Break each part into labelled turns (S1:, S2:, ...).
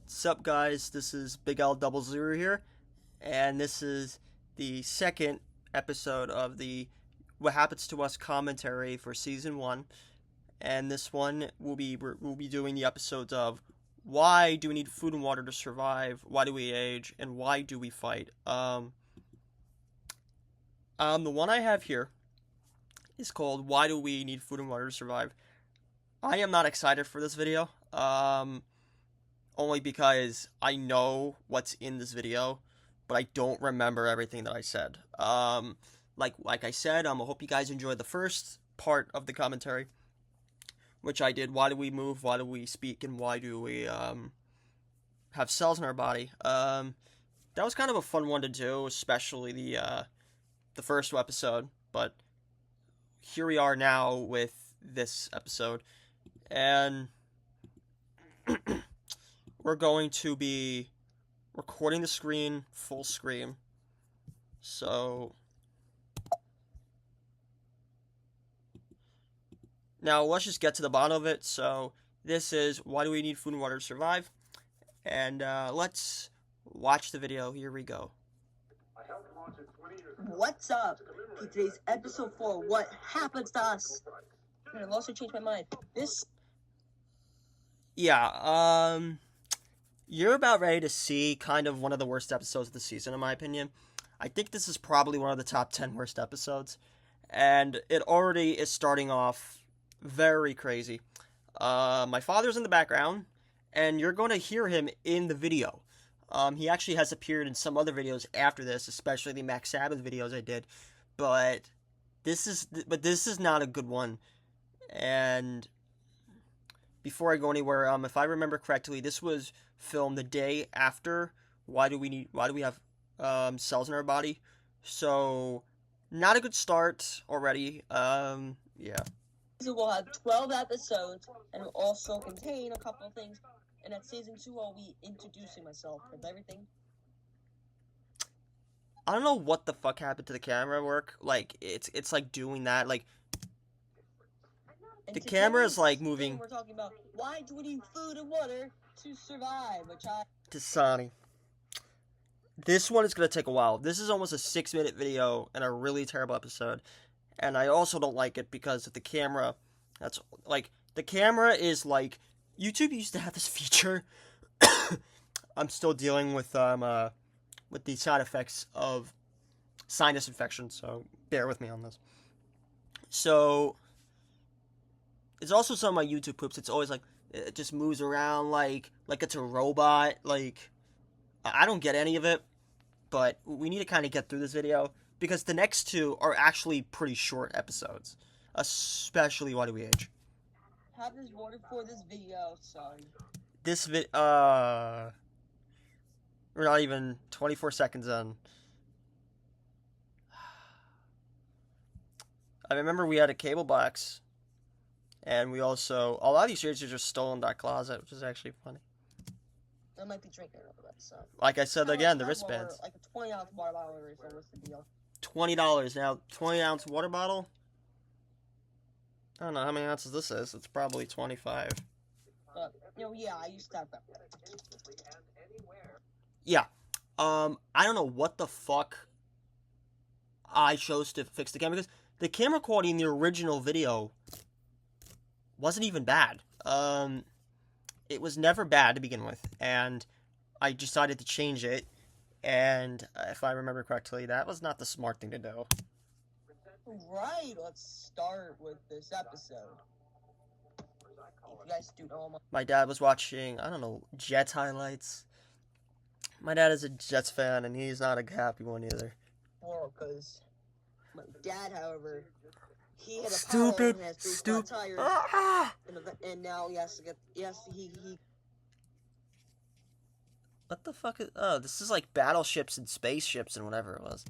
S1: What's up, guys? This is BigAl00 here, and this is the second episode of the What Happens to Us commentary for Season 1. And this one, we'll be doing the episodes of why do we need food and water to survive, why do we age, and why do we fight. The one I have here is called Why Do We Need Food and Water to Survive. I am not excited for this video. Only because I know what's in this video, but I don't remember everything that I said. Like I said, I hope you guys enjoyed the first part of the commentary, which I did. Why do we move? Why do we speak? And why do we have cells in our body? That was kind of a fun one to do, especially the first episode. But here we are now with this episode, and we're going to be recording the screen full screen. So now let's just get to the bottom of it. So this is why do we need food and water to survive? And let's watch the video. Here we go.
S2: What's up? Today's episode 4. What happens to us? I've also changed my mind.
S1: You're about ready to see kind of one of the worst episodes of the season, in my opinion. I think this is probably one of the top 10 worst episodes, and it already is starting off very crazy. My father's in the background, and you're going to hear him in the video. He actually has appeared in some other videos after this, especially the Max Sabbath videos I did, but this is not a good one. And before I go anywhere, if I remember correctly, this was filmed the day after why do we have cells in our body. So not a good start already. Yeah.
S2: We'll have 12 episodes, and will also contain a couple of things. And at season 2, I'll be introducing myself with everything.
S1: I don't know what the fuck happened to the camera work. Like it's like doing that. Like the camera is like moving.
S2: We're talking about why do we need food and water to survive,
S1: Tasani. This one is going to take a while. This is almost a 6-minute video and a really terrible episode. And I also don't like it because of the camera. That's like, the camera is like, YouTube used to have this feature. I'm still dealing with the side effects of sinus infection, so bear with me on this. So it's also some of my YouTube clips. It's always like, it just moves around like it's a robot. Like, I don't get any of it, but we need to kind of get through this video because the next two are actually pretty short episodes, especially Why Do We Age?
S2: Have this water for this video, sorry.
S1: We're not even 24 seconds in. I remember we had a cable box. And we also, a lot of these shirts are just stolen in that closet, which is actually funny.
S2: I might be drinking out of that, so.
S1: Like I said again, the wristbands.
S2: Like a 20-ounce water bottle, so what's the deal?
S1: $20. Now, 20-ounce water bottle? I don't know how many ounces this is. It's probably 25.
S2: Yeah, I used to have that.
S1: Yeah. I don't know what the fuck I chose to fix the camera, because the camera quality in the original video wasn't even bad. It was never bad to begin with, and I decided to change it, and if I remember correctly, that was not the smart thing to do.
S2: Right, let's start with this episode. If you guys do know,
S1: my dad was watching, I don't know, Jets highlights. My dad is a Jets fan, and he's not a happy one either.
S2: Well, because my dad, however, he had a
S1: stupid
S2: tires, and now he has to get. He.
S1: What the fuck is? Oh, this is like battleships and spaceships and whatever it was.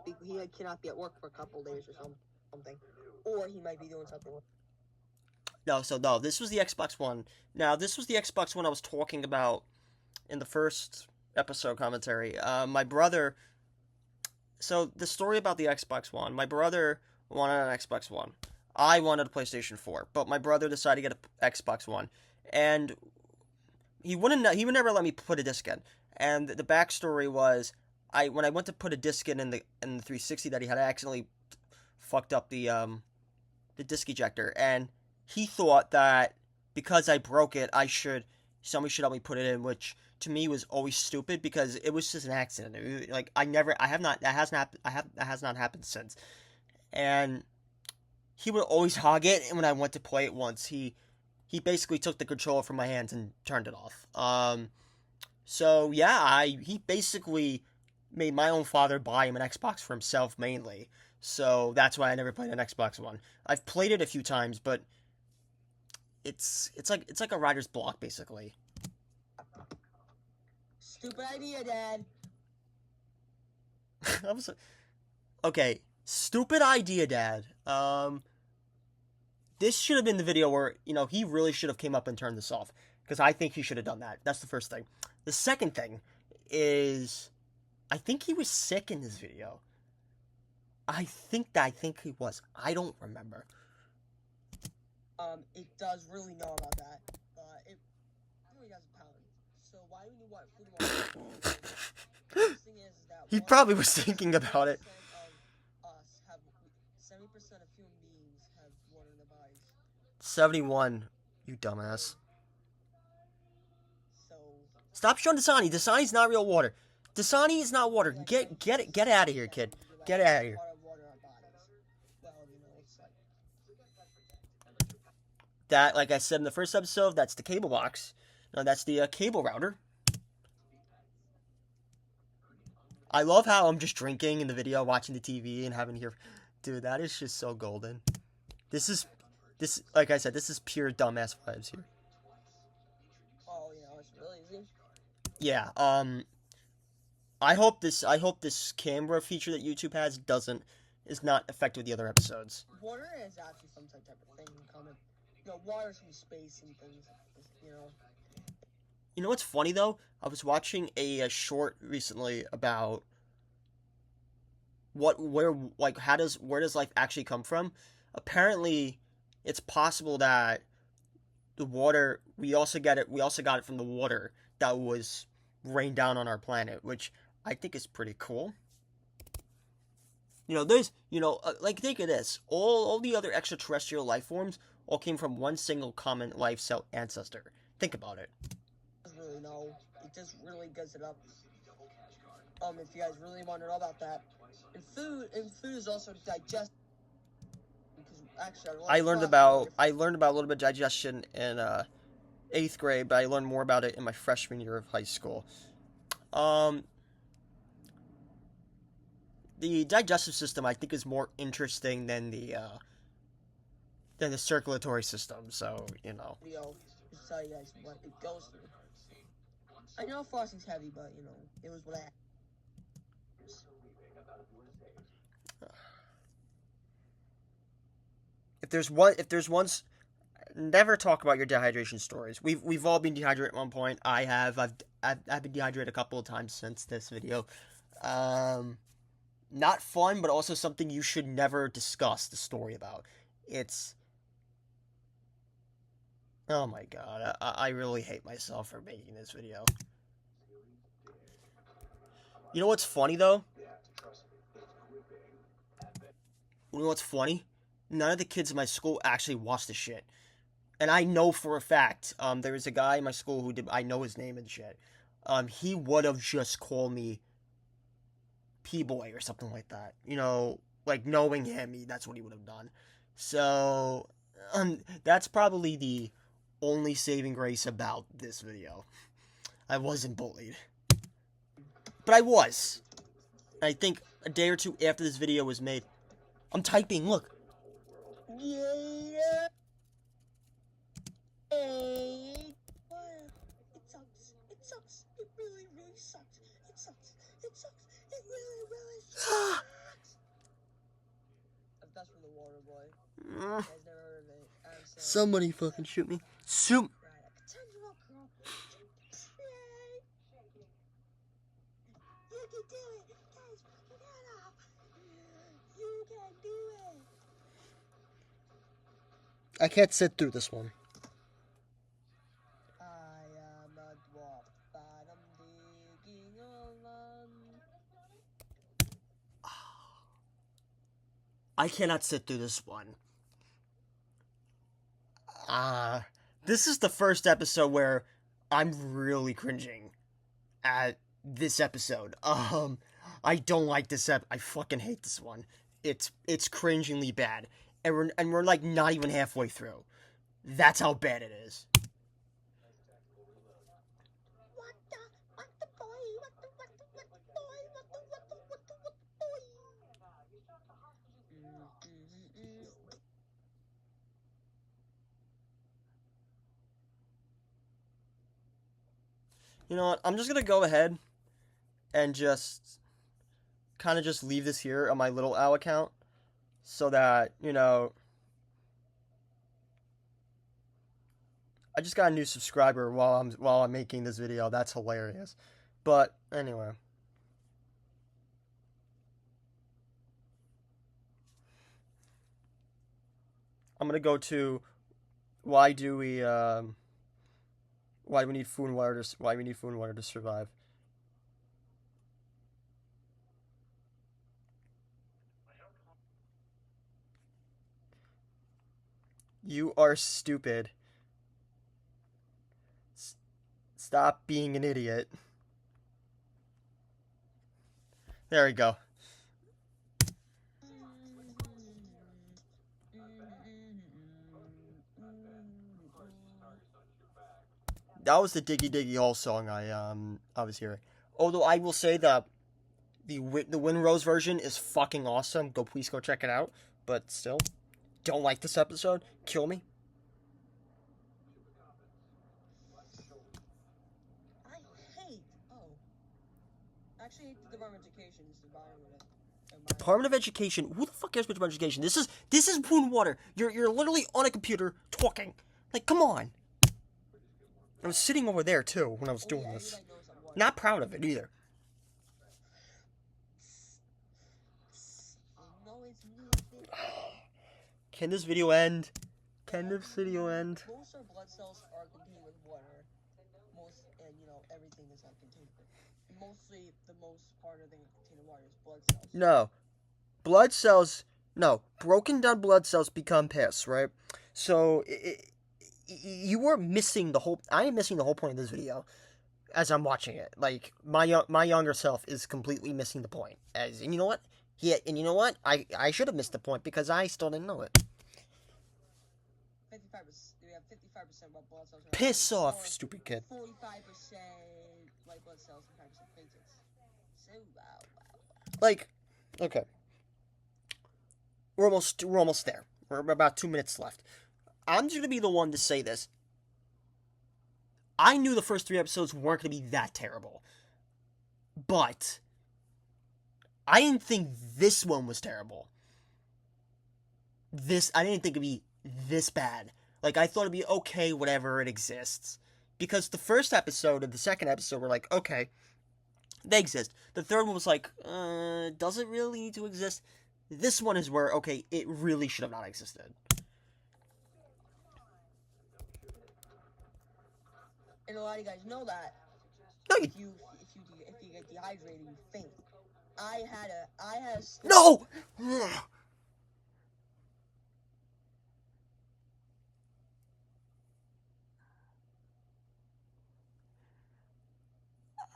S2: He cannot be at work for a couple days or something, or he might be doing something.
S1: No, this was the Xbox One. Now, this was the Xbox One I was talking about in the first episode commentary. My brother. So the story about the Xbox One. My brother wanted an Xbox One. I wanted a PlayStation 4, but my brother decided to get an Xbox One. And he would never let me put a disc in. And the backstory was, when I went to put a disc in the 360 that he had, I accidentally fucked up the disc ejector, and he thought that because I broke it, somebody should help me put it in, which to me was always stupid because it was just an accident. Like that has not happened since. And he would always hog it, and when I went to play it once, he basically took the controller from my hands and turned it off. So yeah, he basically made my own father buy him an Xbox for himself mainly. So that's why I never played an Xbox One. I've played it a few times, but it's like a writer's block basically.
S2: Stupid idea, Dad.
S1: Okay, stupid idea, Dad. This should have been the video where, he really should have came up and turned this off. Because I think he should have done that. That's the first thing. The second thing is, I think he was sick in this video. I think he was. I don't remember.
S2: It does really know about that. It really doesn't pound. So why would you want food? The thing is that
S1: He probably was thinking about it.
S2: 70% of human beings have water in their bodies.
S1: 71, you dumbass.
S2: So
S1: Stop showing Dasani. Dasani's not real water. Dasani is not water. Get out of here, kid. Get out of here. That, like I said in the first episode, that's the cable box. No, that's the cable router. I love how I'm just drinking in the video, watching the TV, and having here. Dude, that is just so golden. This, like I said, this is pure dumbass vibes here.
S2: Oh, it's really easy.
S1: Yeah. I hope this camera feature that YouTube has is not affected with the other episodes.
S2: Water is actually some type of thing in common. Water's from space and things.
S1: You know what's funny though? I was watching a short recently about where does life actually come from? Apparently, it's possible that the water we also got it from the water that was rained down on our planet, which I think is pretty cool. There's think of this: all the other extraterrestrial life forms all came from one single common life cell ancestor. Think about it.
S2: Really know. It just really does it up. If you guys really want to know about that, and food is also digest. Actually,
S1: I learned about a little bit of digestion in 8th grade, but I learned more about it in my freshman year of high school. The digestive system I think is more interesting than the circulatory system. So
S2: Just tell you guys what it goes through. I know frosting's heavy, but it was what I had.
S1: If there's one, never talk about your dehydration stories. We've all been dehydrated at one point. I have. I've been dehydrated a couple of times since this video. Not fun, but also something you should never discuss the story about. Oh my god, I really hate myself for making this video. You know what's funny though? You know what's funny? None of the kids in my school actually watched the shit. And I know for a fact, there was a guy in my school who I know his name and shit. He would have just called me P-boy or something like that. Knowing him, that's what he would have done. So, that's probably the only saving grace about this video. I wasn't bullied. But I was. I think a day or two after this video was made, I'm typing, look.
S2: Yeah. It sucks. It sucks. It really, really sucks. It sucks. It sucks. It really, really sucks. That's from the water boy. You guys never heard of it.
S1: Somebody fucking shoot me.
S2: You can do it, guys. You can do it.
S1: I can't sit through this one.
S2: I am a
S1: I cannot sit through this one. This is the first episode where I'm really cringing at this episode. I don't like this I fucking hate this one. It's cringingly bad. And we're like not even halfway through. That's how bad it is. You know what? I'm just gonna go ahead and just kind of just leave this here on my little owl account, so that I just got a new subscriber while I'm making this video. That's hilarious. But anyway, I'm gonna go to why do we need food and water to survive. You are stupid. Stop being an idiot. There we go. That was the Diggy Diggy Hole song I was hearing. Although I will say that the Winrose version is fucking awesome. Please go check it out. But still, don't like this episode. Kill me.
S2: Actually, the Department of Education is the bottom of it.
S1: Department of Education. Who the fuck cares about Department of Education? This is food and water. You're literally on a computer talking. Like, come on. I was sitting over there too when I was doing this. Not proud of it either. Can this video end? Can this video end?
S2: Most of our blood cells are contained with water. And everything is contained. Mostly, the most part of the contained water is blood cells.
S1: No. Blood cells, no. Broken down blood cells become piss, right? So, you are missing the whole, I am missing the whole point of this video as I'm watching it. Like, my younger self is completely missing the point. And you know what? And you know what? I should have missed the point because I still didn't know it.
S2: 55%. We have 55% of blood cells.
S1: Piss off, stupid kid.
S2: 45% white blood cells and 5% platelets. So wow.
S1: Like, okay. We're almost there. We're about 2 minutes left. I'm just gonna be the one to say this. I knew the first 3 episodes weren't gonna be that terrible, but I didn't think this one was terrible. I didn't think it'd be this bad. Like, I thought it'd be okay, whatever, it exists. Because the first episode and the second episode were like, okay, they exist. The third one was like, does it really need to exist? This one is where, okay, it really should have not existed.
S2: And a lot of you guys know that.
S1: No,
S2: if you get dehydrated, you faint. I had a
S1: No!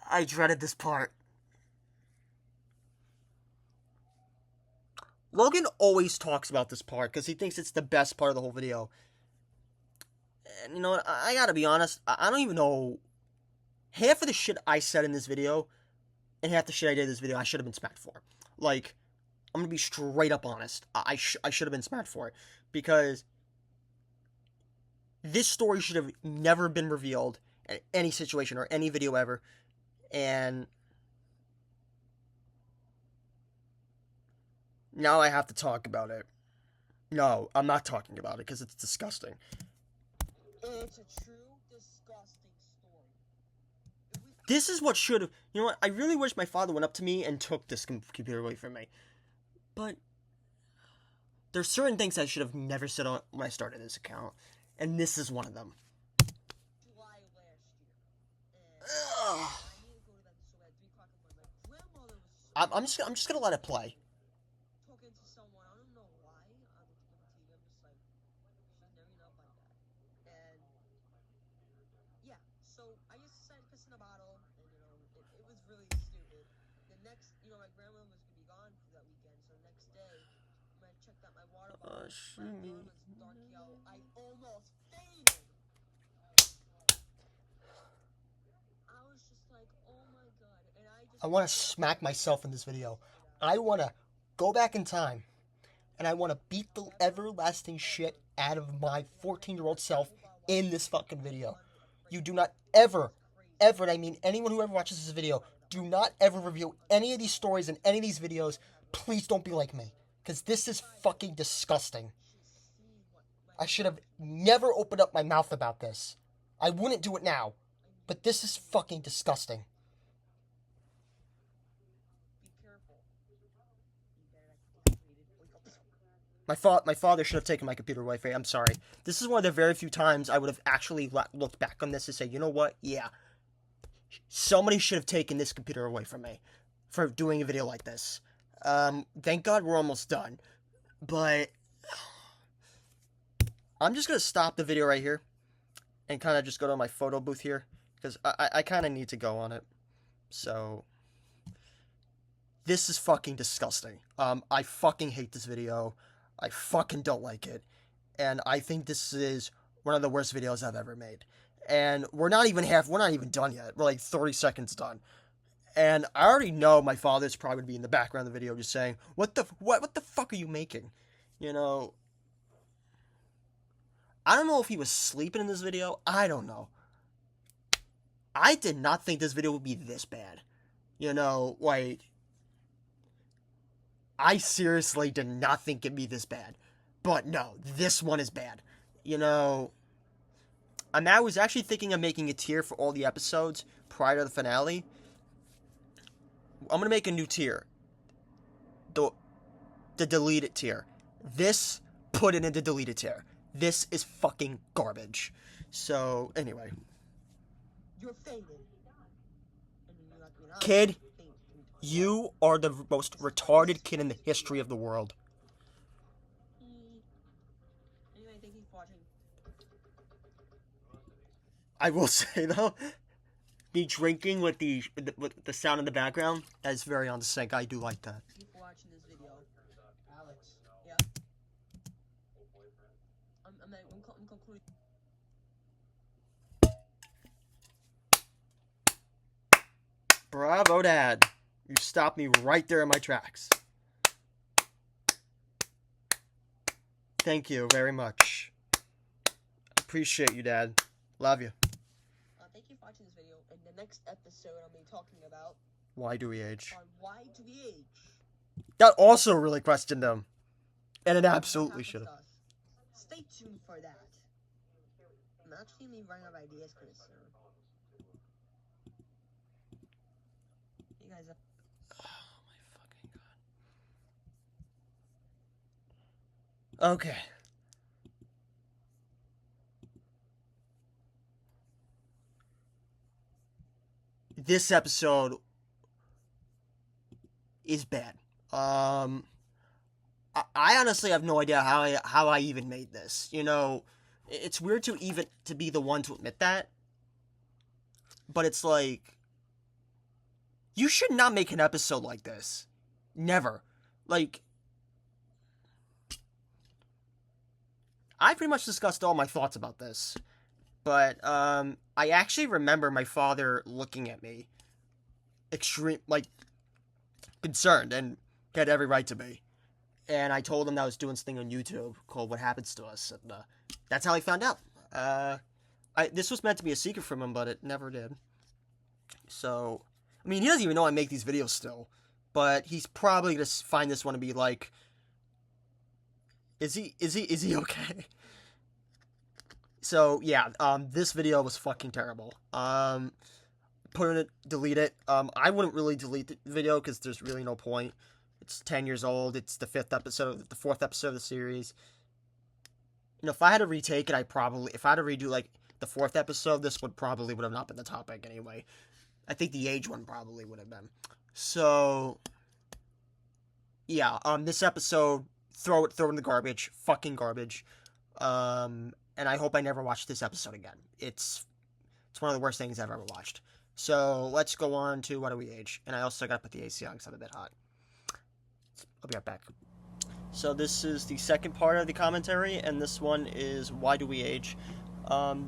S1: I dreaded this part. Logan always talks about this part because he thinks it's the best part of the whole video. And you know what? I gotta be honest. I don't even know. Half of the shit I said in this video and half the shit I did in this video, I should have been smacked for. Like, I'm gonna be straight up honest. I should have been smacked for it. Because this story should have never been revealed in any situation or any video ever. And now I have to talk about it. No, I'm not talking about it because it's disgusting.
S2: It's a true disgusting story.
S1: This is what should have... You know what? I really wish my father went up to me and took this computer away from me. But there's certain things I should have never said when I started this account. And this is one of them.
S2: July last year.
S1: I'm just gonna let it play.
S2: Talking to someone, I don't know. in a bottle, and it was really stupid. The next, my grandma was gonna be gone for that weekend, so the next day, when I checked out my water bottle, my water was dark yellow. I almost fainted. I was just like, oh my god, and
S1: I want to smack myself in this video. I want to go back in time, and I want to beat the everlasting shit out of my 14-year-old self in this fucking video. You do not ever, and I mean anyone who ever watches this video, do not ever review any of these stories in any of these videos. Please don't be like me, because this is fucking disgusting. I should have never opened up my mouth about this. I wouldn't do it now, but this is fucking disgusting. My father should have taken my computer away from me. I'm sorry. This is one of the very few times I would have actually looked back on this and say, you know what? Yeah. Somebody should have taken this computer away from me for doing a video like this. Thank God we're almost done. But I'm just going to stop the video right here and kind of just go to my photo booth here because I kind of need to go on it. So this is fucking disgusting. I fucking hate this video. I fucking don't like it. And I think this is one of the worst videos I've ever made. And we're not even done yet. We're like 30 seconds done. And I already know my father's probably going to be in the background of the video just saying, what the fuck are you making? I don't know if he was sleeping in this video. I don't know. I did not think this video would be this bad. I seriously did not think it'd be this bad. But no, this one is bad. I was actually thinking of making a tier for all the episodes prior to the finale. I'm going to make a new tier. The deleted tier. This, put it in the deleted tier. This is fucking garbage. So, anyway.
S2: You're faded.
S1: Kid, you are the most retarded kid in the history of the world.
S2: Anyway, thank you for watching.
S1: I will say, though, me drinking with the sound in the background, that's very on sync. I do like that.
S2: Thank you for watching this video. Alex. Yeah? I'm concluding.
S1: Bravo, Dad. You stopped me right there in my tracks. Thank you very much. Appreciate you, Dad. Love you.
S2: Thank you for watching this video. In the next episode, I'll be talking about...
S1: Why do we age?
S2: Why do we age?
S1: That also really questioned them. And it absolutely should have.
S2: Stay tuned for that. I'm actually going to be running out of ideas pretty soon. You guys are...
S1: Oh my fucking god. Okay. This episode is bad. I honestly have no idea how I even made this. It's weird to be the one to admit that. But it's like, you should not make an episode like this. Never. Like, I pretty much discussed all my thoughts about this. But, I actually remember my father looking at me concerned, and he had every right to be. And I told him that I was doing this thing on YouTube called What Happens to Us, and, that's how I found out. This was meant to be a secret from him, but it never did. So, I mean, he doesn't even know I make these videos still, but he's probably gonna find this one to be like, is he okay? So, yeah, this video was fucking terrible. Delete it. I wouldn't really delete the video, because there's really no point. It's 10 years old, it's the 4th episode of the series. If I had to retake it, if I had to redo, like, the 4th episode, this would have not been the topic anyway. I think the age one probably would have been. So, yeah, this episode, throw it in the garbage. Fucking garbage. And I hope I never watch this episode again. It's one of the worst things I've ever watched. So let's go on to why do we age? And I also got to put the AC on because I'm a bit hot. I'll be right back. So this is the second part of the commentary, and this one is why do we age?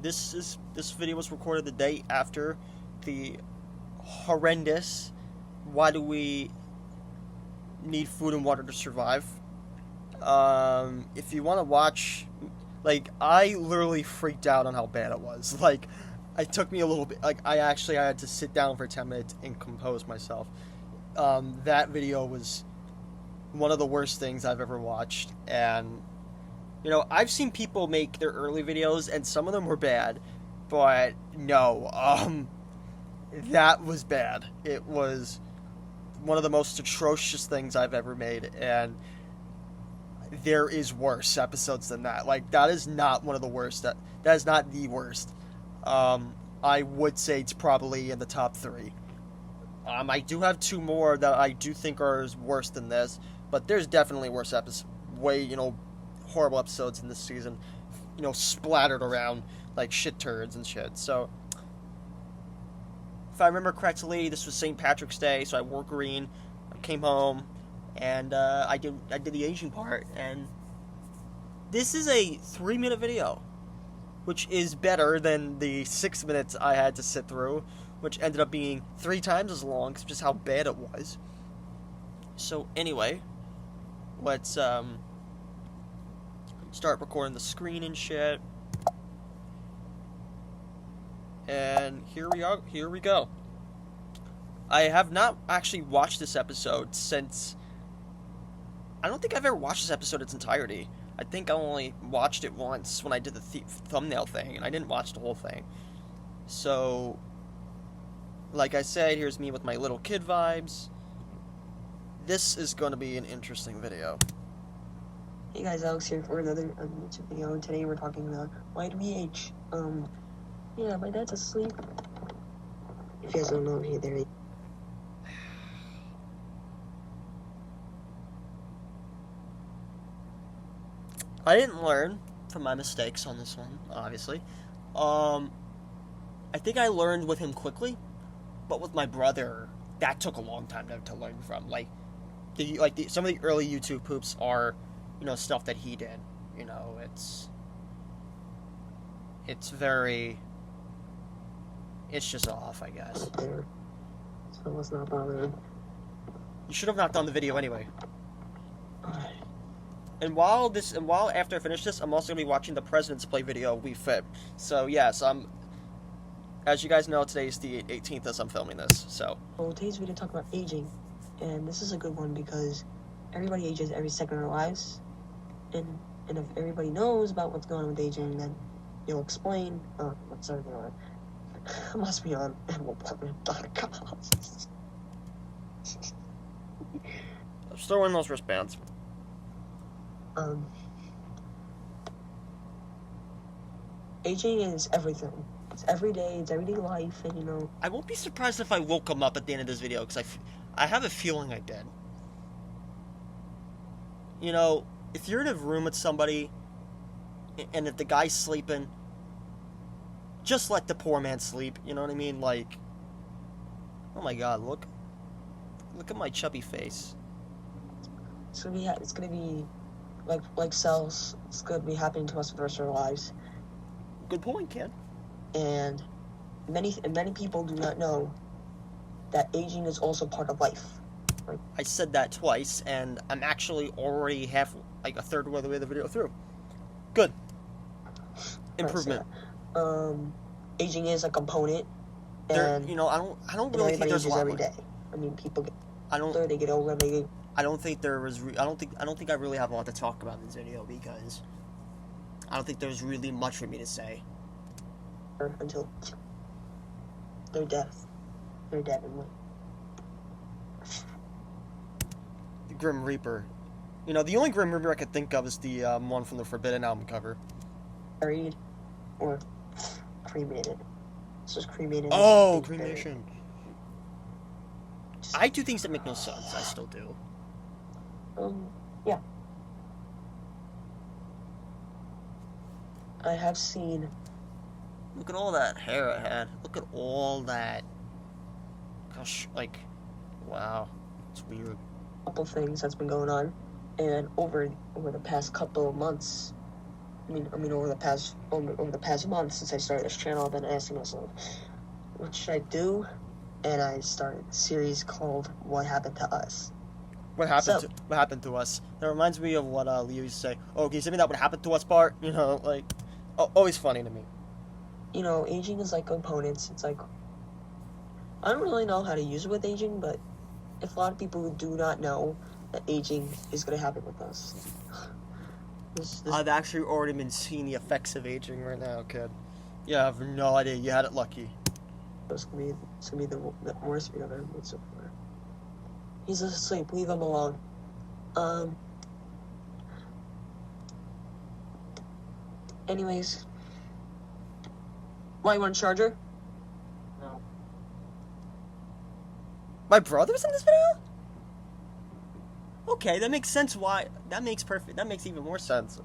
S1: This video was recorded the day after the horrendous why do we need food and water to survive. If you want to watch, like, I literally freaked out on how bad it was. Like, it took me a little bit, like, I had to sit down for 10 minutes and compose myself. That video was one of the worst things I've ever watched, and, you know, I've seen people make their early videos, and some of them were bad, but no, that was bad. It was one of the most atrocious things I've ever made, and there is worse episodes than that. Like, that is not one of the worst. That is not the worst. I would say it's probably in the top 3. I do have 2 more that I do think are worse than this, but there's definitely worse episodes, horrible episodes in this season, splattered around like shit turds and shit. So, if I remember correctly, this was St. Patrick's Day, so I wore green. I came home, and I did the aging part, and this is a 3-minute video, which is better than the 6 minutes I had to sit through, which ended up being 3 times as long, just how bad it was. So anyway, let's start recording the screen and shit. And here we go. I have not actually watched this episode since... I don't think I've ever watched this episode in its entirety. I think I only watched it once when I did the thumbnail thing, and I didn't watch the whole thing. So, like I said, here's me with my little kid vibes. This is going to be an interesting video.
S2: Hey guys, Alex here for another YouTube video, and today we're talking about why do we age? Yeah, my dad's asleep. If you guys don't know, hey, there he is.
S1: I didn't learn from my mistakes on this one, obviously. I think I learned with him quickly, but with my brother, that took a long time to learn from. Some of the early YouTube poops are, stuff that he did. It's just off, I guess.
S2: There. So let's not bother him.
S1: You should have not done the video anyway. And while after I finish this, I'm also going to be watching the President's Play video we filmed. So yes, as you guys know, today's the 18th as I'm filming this, so.
S2: Well, today's video talk about aging, and this is a good one because everybody ages every second of their lives, and if everybody knows about what's going on with aging, then you'll explain, what's going on. I must be on animalplanet.com.
S1: Just throw in those wristbands.
S2: Aging is everything. It's everyday life, and
S1: I won't be surprised if I woke him up at the end of this video, because I have a feeling I did. If you're in a room with somebody, and if the guy's sleeping, just let the poor man sleep, you know what I mean? Like, oh my god, look at my chubby face.
S2: It's gonna be like cells. It's gonna be happening to us for the rest of our lives.
S1: Good point, kid.
S2: And many people do not know that aging is also part of life. Right?
S1: I said that twice, and I'm actually already a third of the way the video through. Good. Improvement.
S2: Aging is a component,
S1: and
S2: I
S1: don't really think there's a lot.
S2: Every day. I mean, people get
S1: older,
S2: they get older,
S1: I don't think I really have a lot to talk about in this video, because I don't think there's really much for me to say.
S2: Until they're dead. They're dead anyway.
S1: The Grim Reaper. The only Grim Reaper I could think of is the one from the Forbidden album cover.
S2: Buried or cremated. It's just cremated.
S1: Oh, cremation. I do things that make no sense. I still do.
S2: Yeah. I have seen...
S1: Look at all that hair I had. Look at all that like, wow, it's weird.
S2: Couple things that's been going on, and over the past couple of months, over the past month since I started this channel, I've been asking myself, what should I do? And I started a series called "What Happened to Us."
S1: What happened to us? That reminds me of what Leo used to say. Oh, can you send me that "what happened to us" part? You know, like, always funny to me.
S2: You know, aging is like components. It's like, I don't really know how to use it with aging, but if a lot of people do not know that aging is going to happen with us.
S1: I've actually already been seeing the effects of aging right now, kid. Yeah, I have no idea. You had it lucky.
S2: It's gonna be the worst we've ever made so far. He's asleep. Leave him alone. Anyways. Why, you want a charger? No.
S1: My brother's in this video? Okay, that makes sense why. That makes even more sense.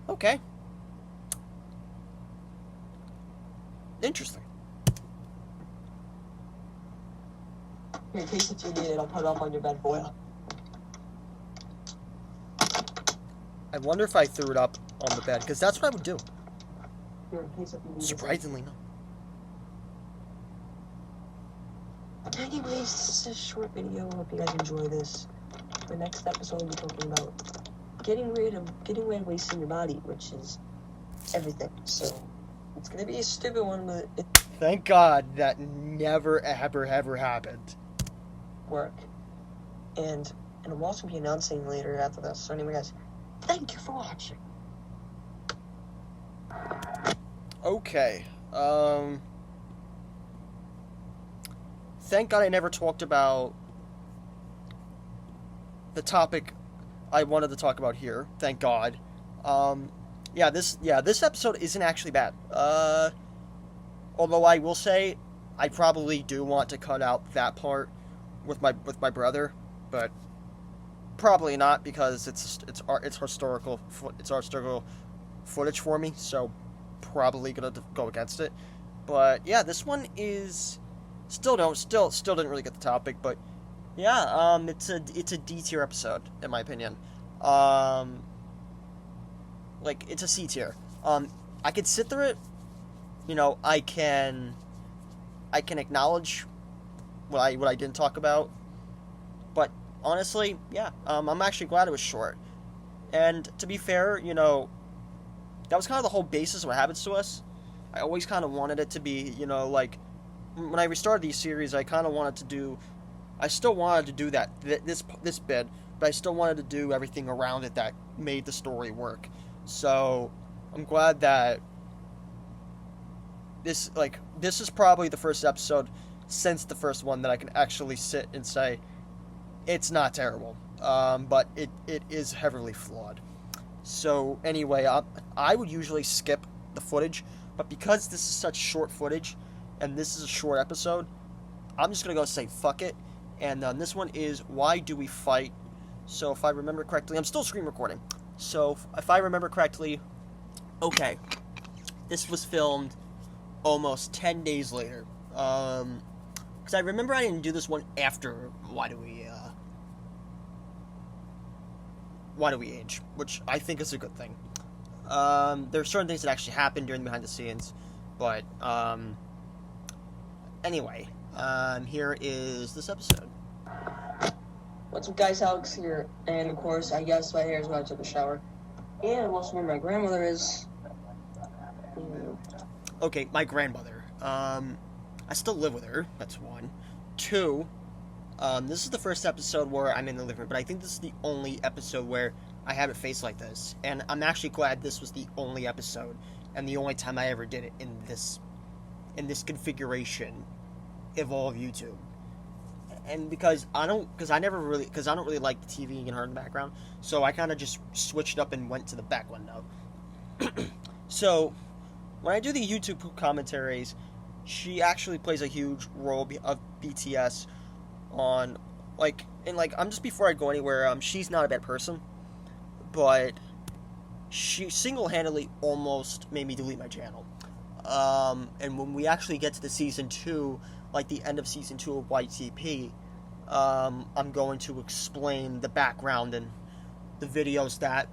S1: Okay. Interesting.
S2: Here, in case you need it, I'll put it up on your bed for you.
S1: I wonder if I threw it up on the bed, because that's what I would do.
S2: Here, in case you need it.
S1: Surprisingly, no.
S2: Anyways, this is a short video. Hope you guys enjoy this. The next episode we'll be talking about getting rid of wasting your body, which is everything. So it's gonna be a stupid one, but
S1: thank God that never ever happened.
S2: Work. And I'm also gonna be announcing later after this. So anyway, guys, thank you for watching.
S1: Okay. Thank God I never talked about the topic I wanted to talk about here. Thank God. This episode isn't actually bad. Although I will say I probably do want to cut out that part with my brother, but probably not, because it's historical footage for me, so probably gonna go against it. But yeah, this one is still didn't really get the topic, but yeah, it's a D tier episode in my opinion. Like, it's a C tier. I could sit through it. You know, I can acknowledge what I didn't talk about, but honestly, yeah, I'm actually glad it was short. And to be fair, you know, that was kind of the whole basis of what happens to us. I always kind of wanted it to be, you know, like, when I restarted these series, I kind of still wanted to do that, this bit, but I still wanted to do everything around it that made the story work. So, I'm glad that this is probably the first episode since the first one that I can actually sit and say, it's not terrible, but it is heavily flawed. So, anyway, I would usually skip the footage, but because this is such short footage, and this is a short episode, I'm just going to go say fuck it. And this one is Why Do We Fight? So if I remember correctly, I'm still screen recording. So if I remember correctly, okay, this was filmed almost 10 days later. Because I remember I didn't do this one after Why Do We Age? Which I think is a good thing. There are certain things that actually happened during the behind the scenes, but anyway, here is this episode.
S2: What's up, guys? Alex here, and of course, I guess my hair is when I took a shower. And I'm also where my grandmother is.
S1: Okay, my grandmother. I still live with her. That's one. Two, this is the first episode where I'm in the living room, but I think this is the only episode where I have it faced like this. And I'm actually glad this was the only episode and the only time I ever did it in this configuration of all of YouTube. And because I don't really like the TV and her in the background, so I kind of just switched up and went to the back window. So when I do the YouTube commentaries, she actually plays a huge role of BTS on, I'm just, before I go anywhere, she's not a bad person, but she single-handedly almost made me delete my channel. And when we actually get to the season 2, like the end of season 2 of YTP, I'm going to explain the background and the videos that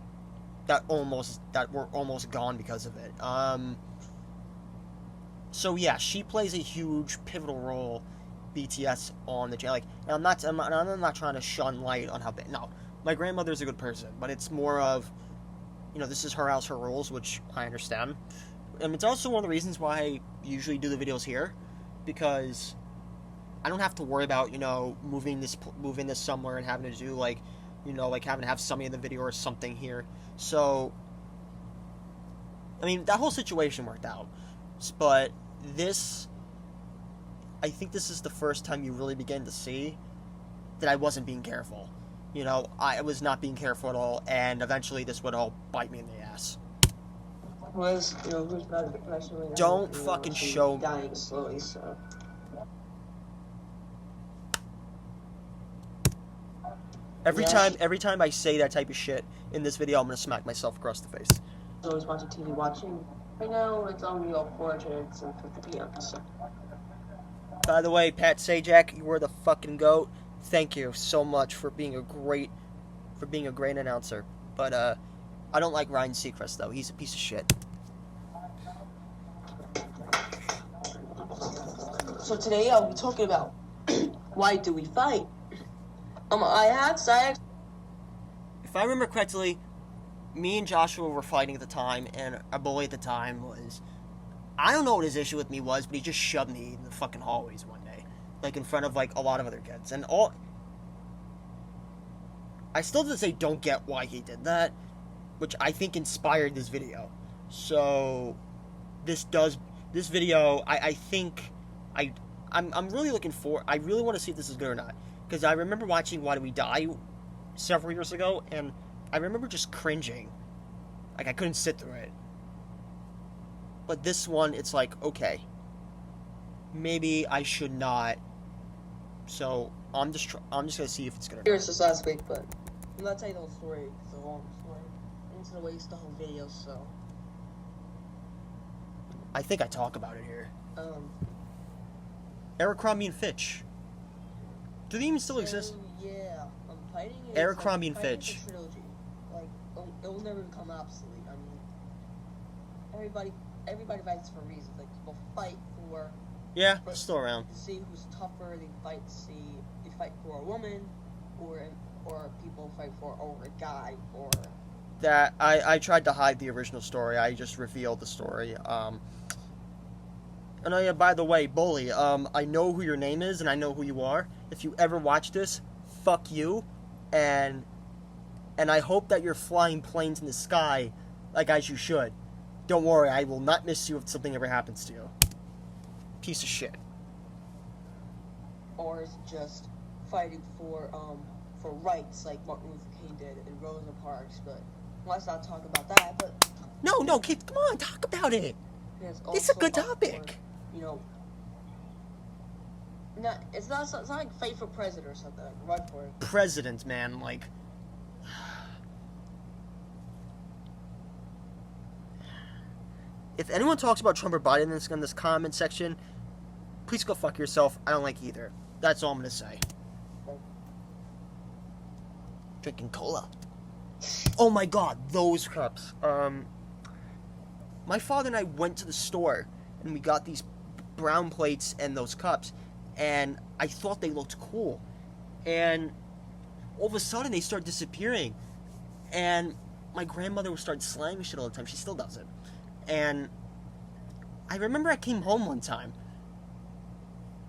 S1: were almost gone because of it. So yeah, she plays a huge pivotal role, BTS, on the channel. Like, and I'm not trying to shun light on how bad. No, my grandmother's a good person, but it's more of, this is her house, her rules, which I understand. And it's also one of the reasons why I usually do the videos here, because I don't have to worry about, moving this somewhere and having to do, like having to have somebody in the video or something here. So, I mean, that whole situation worked out. But I think this is the first time you really begin to see that I wasn't being careful. I was not being careful at all, and eventually this would all bite me in the ass. Don't fucking show me.
S2: Dying slowly, so.
S1: Every time I say that type of shit in this video, I'm gonna smack myself across the face.
S2: Always watching TV. Right now, it's on Real Portrait. It's 7:50 p.m. So.
S1: By the way, Pat Sajak, you were the fucking GOAT. Thank you so much for being a great announcer. But I don't like Ryan Seacrest though. He's a piece of shit.
S2: So today I'll be talking about why do we fight. I had sex.
S1: If I remember correctly, me and Joshua were fighting at the time, and our bully at the time was, I don't know what his issue with me was, but he just shoved me in the fucking hallways one day, like in front of like a lot of other kids, and I still to say don't get why he did that, which I think inspired this video. So this video, I'm really looking for. I really want to see if this is good or not, because I remember watching Why Do We Die several years ago, and I remember just cringing. Like, I couldn't sit through it. But this one, it's like, okay, maybe I should not. So I'm just gonna see if it's gonna.
S2: Here's this last week, but I'm not telling the whole story. It's a long story. I'm just gonna waste the whole video, so.
S1: I think I talk about it here. Abercrombie and Fitch. Do they even still exist?
S2: Yeah, I'm fighting it.
S1: Abercrombie and Fitch.
S2: Trilogy. Like, it will never become obsolete. I mean, everybody fights for reasons. Like, people fight for.
S1: Yeah, it's still around.
S2: To see who's tougher. They fight for a woman, or people fight for a guy, or.
S1: That I tried to hide the original story. I just revealed the story. And yeah, by the way, Bully, I know who your name is and I know who you are. If you ever watch this, fuck you, and I hope that you're flying planes in the sky, like as you should. Don't worry, I will not miss you if something ever happens to you. Piece of shit.
S2: Or is it just fighting for rights like Martin Luther King did in Rosa Parks? But let's not talk about that. But
S1: no, kid, come on, talk about it. It's a good topic.
S2: It's not like fight for president or something. Like run for it.
S1: President, man, like. If anyone talks about Trump or Biden in this comment section, please go fuck yourself. I don't like either. That's all I'm gonna say. Drinking cola. Oh my god, those cups. My father and I went to the store and we got these brown plates and those cups, and I thought they looked cool. And all of a sudden they start disappearing. And my grandmother would start slamming shit all the time. She still does it. And I remember I came home one time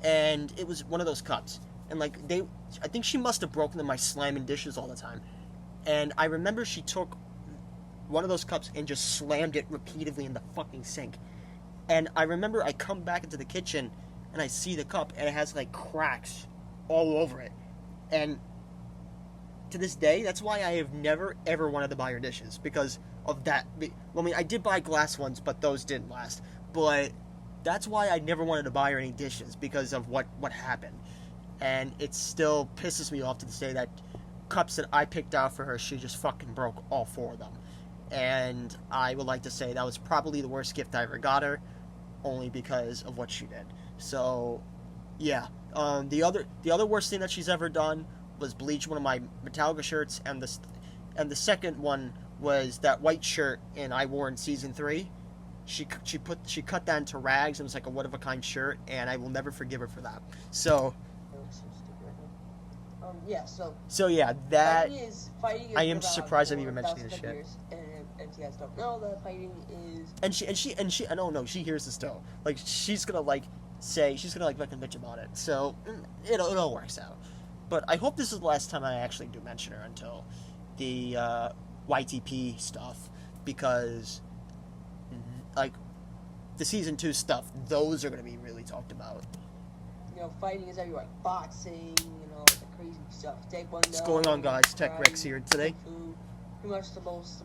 S1: and it was one of those cups. And like I think she must have broken them by slamming dishes all the time. And I remember she took one of those cups and just slammed it repeatedly in the fucking sink. And I remember I come back into the kitchen and I see the cup and it has like cracks all over it. And to this day, that's why I have never ever wanted to buy her dishes, because of that. Well, I mean, I did buy glass ones, but those didn't last. But that's why I never wanted to buy her any dishes, because of what happened. And it still pisses me off to this day that cups that I picked out for her, she just fucking broke all 4 of them. And I would like to say that was probably the worst gift I ever got her. only because of what she did. So, yeah. The other worst thing that she's ever done was bleach one of my Metallica shirts, and the second one was that white shirt I wore in season 3. She cut that into rags, and it was like a one of a kind shirt, and I will never forgive her for that. So.
S2: Yeah.
S1: So yeah, that
S2: fighting is
S1: I am surprised I'm even mentioning this shit.
S2: Years, and if you guys don't know, that fighting is.
S1: And she. I don't know. She hears this still. Like she's gonna fucking bitch about it. So it all works out. But I hope this is the last time I actually do mention her until the YTP stuff, because like the season 2 stuff, those are gonna be really talked about.
S2: You know, fighting is everywhere. Boxing, you know, the crazy stuff. Taekwondo.
S1: What's going on, guys? Tech Rex here today.
S2: Pretty much the most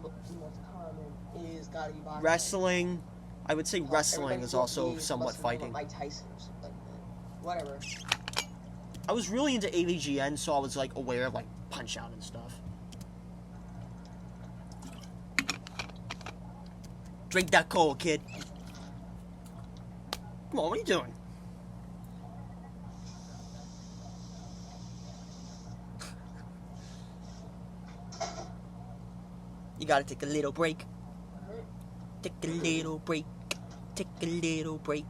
S2: common is gotta be boxing.
S1: Wrestling. I would say wrestling is also somewhat fighting.
S2: Mike Tyson or something like that. Whatever.
S1: I was really into AVGN, so I was like aware of like Punch Out and stuff. Drink that cold, kid. Come on, what are you doing? You gotta take a little break. Take a little break. Take a little break.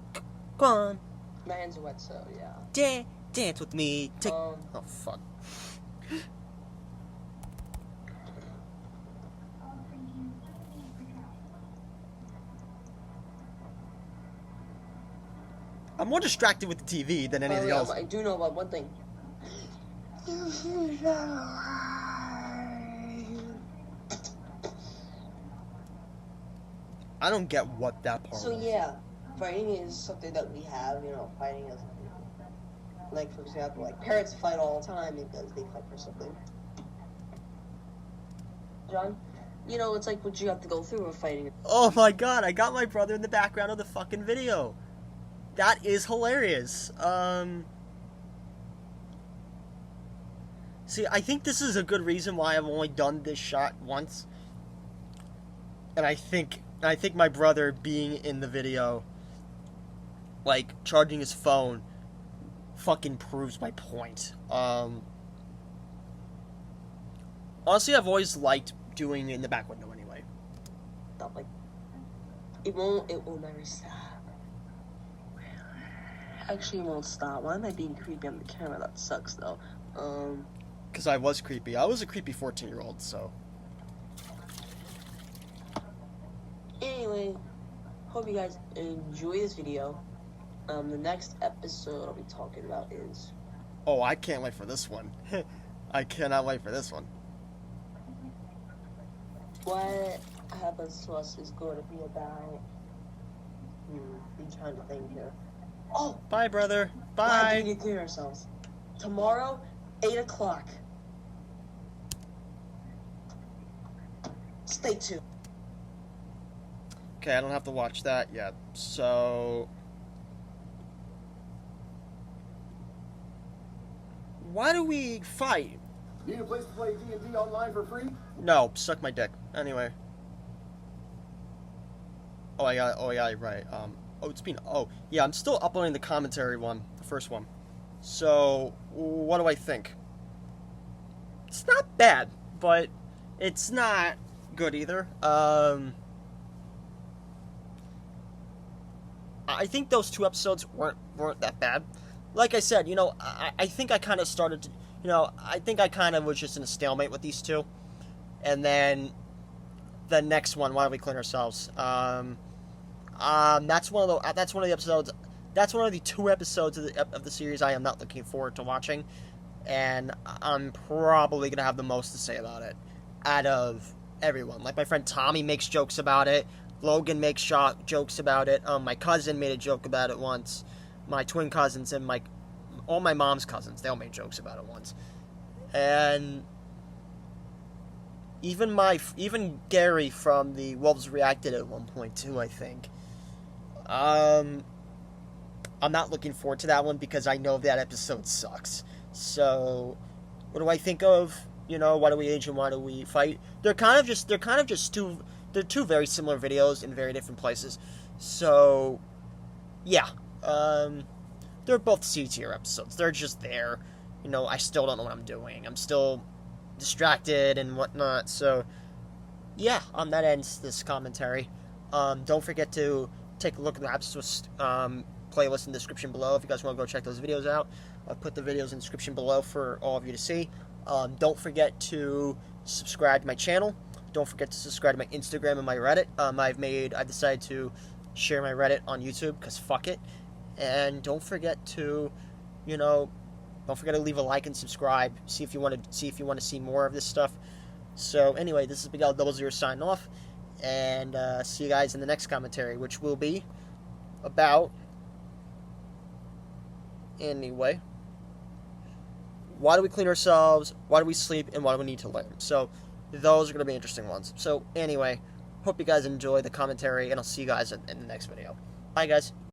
S1: Come on.
S2: My hands are wet, so yeah.
S1: Dance with me. Oh, fuck. I'm more distracted with the TV than anything else.
S2: I do know about one thing.
S1: I don't get what that part
S2: So yeah, fighting is something that we have, you know, fighting is, like, for example, like, parents fight all the time because they fight for something. John? You know, it's like what you have to go through with fighting.
S1: Oh my god, I got my brother in the background of the fucking video. That is hilarious. See, I think this is a good reason why I've only done this shot once. And I think my brother being in the video, like, charging his phone, fucking proves my point. Honestly, I've always liked doing it in the back window anyway.
S2: Stop, like, it will never stop. Actually, it won't stop. Why am I being creepy on the camera? That sucks, though.
S1: Because I was creepy. I was a creepy 14-year-old, so.
S2: Anyway, hope you guys enjoy this video. The next episode I'll be talking about is...
S1: Oh, I can't wait for this one. I cannot wait for this one.
S2: What happens to us is going to be about... I'm trying to think here. Oh!
S1: Bye, brother. Bye.
S2: Why do we need to clean ourselves? Tomorrow, 8 o'clock. Stay tuned.
S1: Okay, I don't have to watch that yet. So... Why do we fight?
S3: Need a place to play D&D online for free?
S1: No, suck my dick. Anyway. Oh, yeah, right. Yeah, I'm still uploading the commentary one, the first one. So, what do I think? It's not bad, but it's not good either. I think those 2 episodes weren't that bad. Like I said, you know, I think I kind of started to, you know, I think I kind of was just in a stalemate with these 2. And then the next one, Why Don't We Clean Ourselves? That's one of the episodes. That's one of the 2 episodes of the series I am not looking forward to watching, and I'm probably gonna have the most to say about it out of everyone. Like, my friend Tommy makes jokes about it. Logan makes jokes about it. My cousin made a joke about it once. My twin cousins and all my mom's cousins, they all made jokes about it once. And even Gary from the Wolves reacted at one point too, I think. I'm not looking forward to that one because I know that episode sucks. So, what do I think of? You know, Why Do We Age and Why Do We Fight? They're kind of just two very similar videos in very different places. So, yeah, they're both C-tier episodes. They're just there. I still don't know what I'm doing. I'm still distracted and whatnot. So, yeah, that ends this commentary. Don't forget to take a look at the episode playlist in the description below if you guys want to go check those videos out. I'll put the videos in the description below for all of you to see. Don't forget to subscribe to my channel. Don't forget to subscribe to my Instagram and my Reddit. I've decided to share my Reddit on YouTube because fuck it. And don't forget to, don't forget to leave a like and subscribe. See if you want to see more of this stuff. So anyway, this is BigAl00 signing off, and see you guys in the next commentary, which will be about, anyway, why do we clean ourselves, why do we sleep, and why do we need to learn? So those are going to be interesting ones. So anyway, hope you guys enjoy the commentary, and I'll see you guys in the next video. Bye, guys.